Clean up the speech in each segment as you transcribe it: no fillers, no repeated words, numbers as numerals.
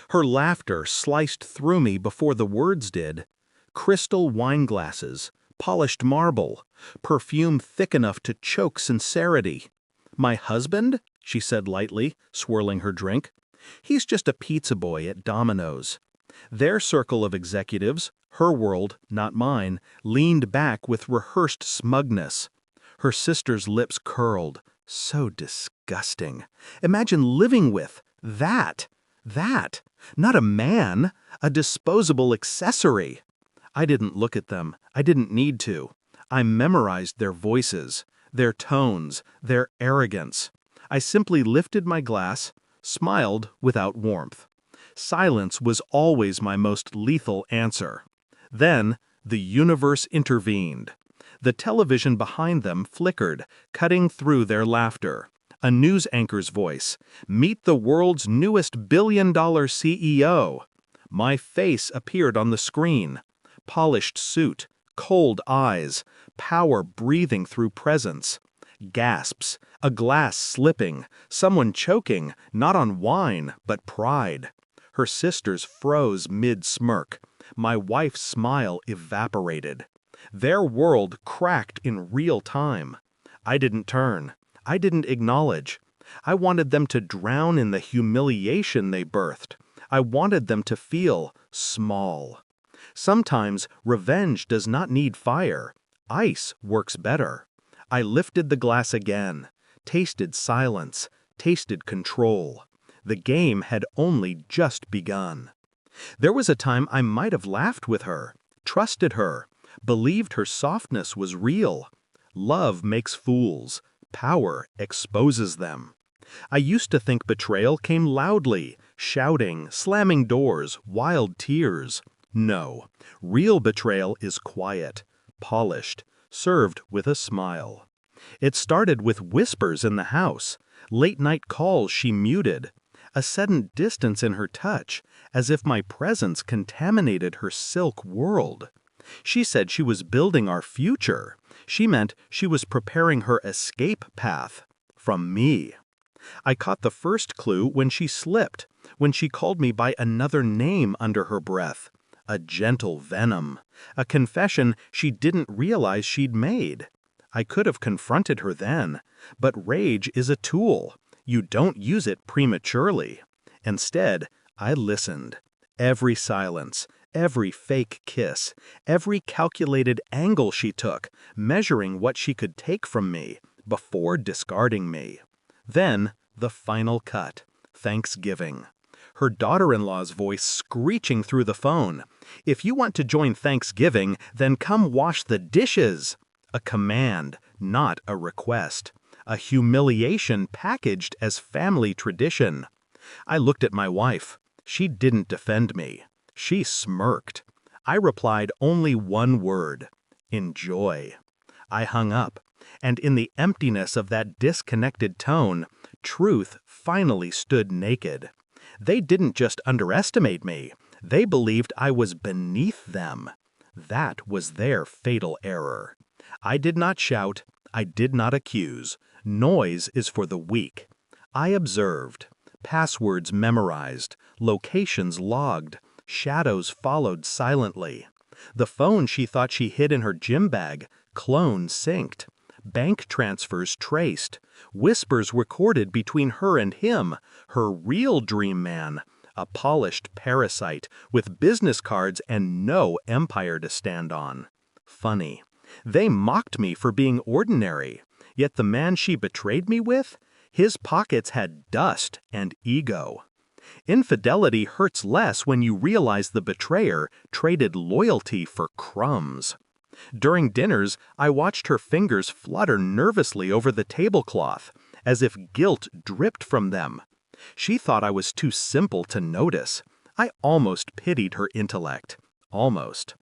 Her laughter sliced through me before the words did. Crystal wine glasses, polished marble, perfume thick enough to choke sincerity. "My husband?" she said lightly, swirling her drink. "He's just a pizza boy at Dominos." Their circle of executives, her world, not mine, leaned back with rehearsed smugness. Her sister's lips curled. So disgusting. Imagine living with that. Not a man, a disposable accessory. I didn't look at them. I didn't need to. I memorized their voices, their tones, their arrogance. I simply lifted my glass, smiled without warmth. Silence was always my most lethal answer. Then, the universe intervened. The television behind them flickered, cutting through their laughter. A news anchor's voice. "Meet the world's newest billion-dollar CEO." My face appeared on the screen. Polished suit, cold eyes, power breathing through presence. Gasps, a glass slipping, someone choking, not on wine, but pride. Her sisters froze mid-smirk. My wife's smile evaporated. Their world cracked in real time. I didn't turn. I didn't acknowledge. I wanted them to drown in the humiliation they birthed. I wanted them to feel small. Sometimes revenge does not need fire. Ice works better. I lifted the glass again, tasted silence, tasted control. The game had only just begun. There was a time I might have laughed with her, trusted her, believed her softness was real. Love makes fools. Power exposes them. I used to think betrayal came loudly, shouting, slamming doors, wild tears. No, real betrayal is quiet, polished, served with a smile. It started with whispers in the house, late-night calls she muted, a sudden distance in her touch, as if my presence contaminated her silk world. She said she was building our future. She meant she was preparing her escape path from me. I caught the first clue when she slipped, when she called me by another name under her breath. A gentle venom, a confession she didn't realize she'd made. I could have confronted her then, but rage is a tool. You don't use it prematurely. Instead, I listened. Every silence, every fake kiss, every calculated angle she took, measuring what she could take from me before discarding me. Then, the final cut, Thanksgiving. Her daughter-in-law's voice screeching through the phone. "If you want to join Thanksgiving, then come wash the dishes." A command, not a request. A humiliation packaged as family tradition. I looked at my wife. She didn't defend me. She smirked. I replied only one word: enjoy. I hung up, and in the emptiness of that disconnected tone, truth finally stood naked. They didn't just underestimate me. They believed I was beneath them. That was their fatal error. I did not shout. I did not accuse. Noise is for the weak. I observed. Passwords memorized. Locations logged. Shadows followed silently. The phone she thought she hid in her gym bag, clone synced. Bank transfers traced. Whispers recorded between her and him, her real dream man, a polished parasite with business cards and no empire to stand on. Funny. They mocked me for being ordinary, yet the man she betrayed me with, his pockets had dust and ego. Infidelity hurts less when you realize the betrayer traded loyalty for crumbs. During dinners, I watched her fingers flutter nervously over the tablecloth, as if guilt dripped from them. She thought I was too simple to notice. I almost pitied her intellect. Almost.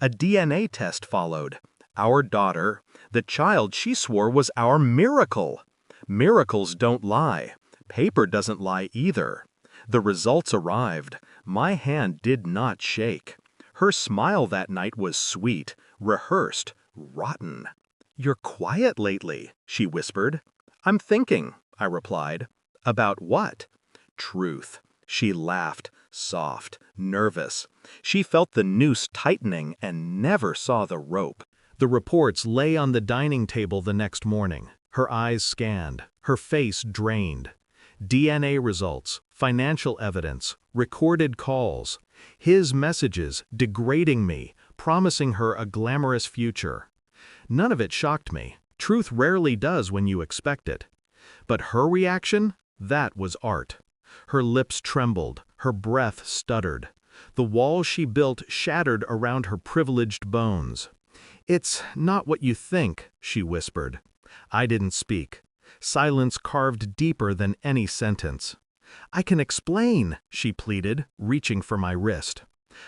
A DNA test followed. Our daughter, the child she swore was our miracle. Miracles don't lie. Paper doesn't lie either. The results arrived. My hand did not shake. Her smile that night was sweet, rehearsed, rotten. "You're quiet lately," she whispered. "I'm thinking," I replied. "About what?" Truth. She laughed, soft, nervous. She felt the noose tightening and never saw the rope. The reports lay on the dining table the next morning. Her eyes scanned, her face drained. DNA results, financial evidence, recorded calls. His messages degrading me, promising her a glamorous future. None of it shocked me. Truth rarely does when you expect it. But her reaction? That was art. Her lips trembled, her breath stuttered. The walls she built shattered around her privileged bones. "It's not what you think," she whispered. I didn't speak. Silence carved deeper than any sentence. "I can explain," she pleaded, reaching for my wrist.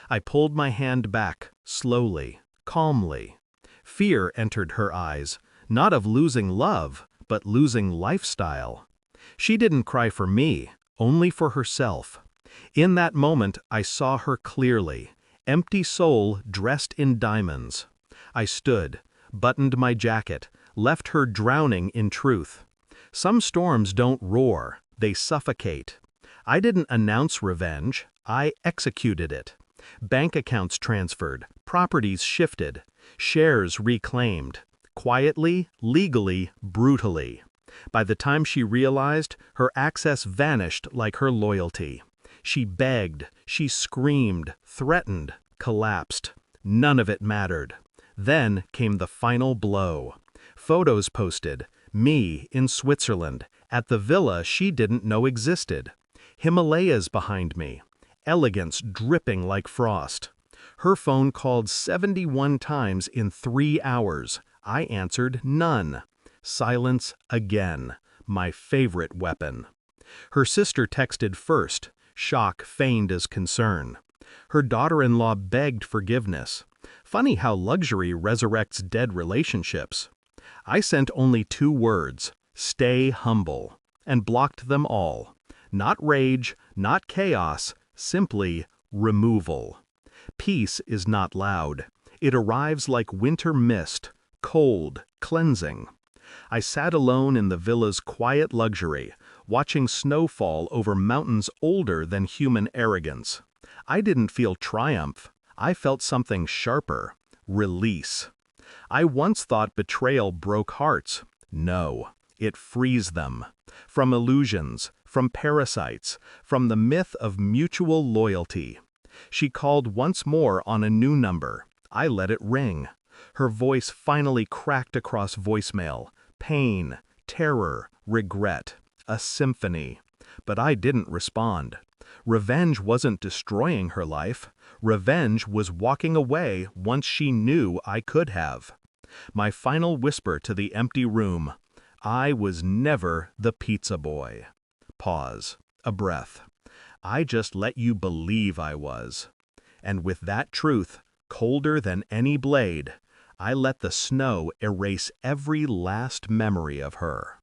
I pulled my hand back, slowly, calmly. Fear entered her eyes, not of losing love, but losing lifestyle. She didn't cry for me, only for herself. In that moment, I saw her clearly, empty soul dressed in diamonds. I stood, buttoned my jacket, left her drowning in truth. Some storms don't roar, they suffocate. I didn't announce revenge, I executed it. Bank accounts transferred, properties shifted, shares reclaimed. Quietly, legally, brutally. By the time she realized, her access vanished like her loyalty. She begged, she screamed, threatened, collapsed. None of it mattered. Then came the final blow. Photos posted, me in Switzerland, at the villa she didn't know existed. Himalayas behind me, elegance dripping like frost. Her phone called 71 times in 3 hours. I answered none. Silence again, my favorite weapon. Her sister texted first, shock feigned as concern. Her daughter-in-law begged forgiveness. Funny how luxury resurrects dead relationships. I sent only 2 words, "Stay humble," and blocked them all. Not rage, not chaos, simply removal. Peace is not loud. It arrives like winter mist, cold, cleansing. I sat alone in the villa's quiet luxury, watching snow fall over mountains older than human arrogance. I didn't feel triumph. I felt something sharper, release. I once thought betrayal broke hearts. No, it frees them. From illusions, from parasites, from the myth of mutual loyalty. She called once more on a new number. I let it ring. Her voice finally cracked across voicemail. Pain, terror, regret. A symphony. But I didn't respond. Revenge wasn't destroying her life. Revenge was walking away once she knew I could have. My final whisper to the empty room. I was never the pizza boy. Pause. A breath. I just let you believe I was. And with that truth, colder than any blade, I let the snow erase every last memory of her.